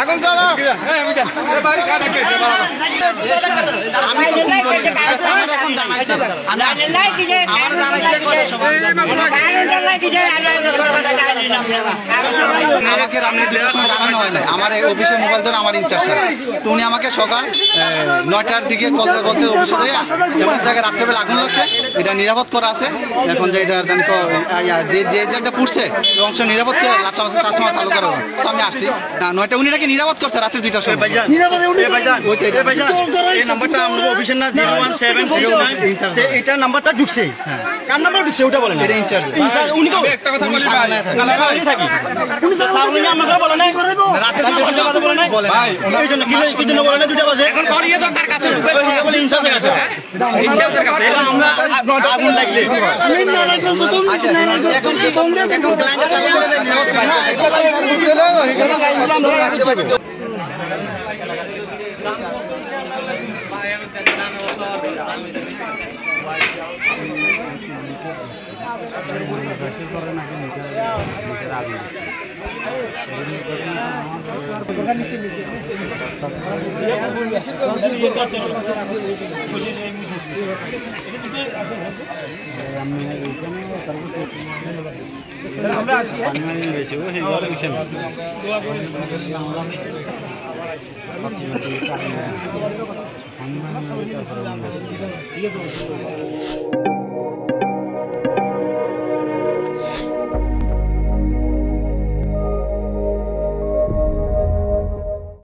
আগুন চালাও আমাকে আমার অফিসে মোবাইল ধরে আমার ইনচার্জ তো উনি আমাকে সকাল 9টার দিকে বলতে অফিসে যেমন জায়গায় রাত্রেবেলা আগুন লাগছে এটা নিরাপদ করা আছে এখন যে এটা যে জায়গাটা পুড়ছে অংশ নিরাপদ করে চালু করা তো আমি আসছি 9টা উনি নাকি নিরাপদ করছে রাত্রে 2টার সময় এই নাম্বারটা আমাদের অফিসের না 01709 এটা নাম্বারটা ঢুকছে কার নাম্বার ঢুকছে ওটা বলেন এটা ইনচার্জ উনি তো একটা কথা বলি ভাই আমি থাকি উনি তো সামনে আমাকে বলে না রাতে কথা বলে না ভাই ওই জন্য কি জন্য বলে না 2টা বাজে এখন করিয়ে তো তার কাছে বলে ইনচার্জের কাছে ইনচার্জের কাছে আমরা আগুন লাগলে এখন কি এখন ক্লায়েন্ট চালু করে দেন আমরা আসি পানি হয়েছে ওই ঘরে গেছেন ঠিক আছে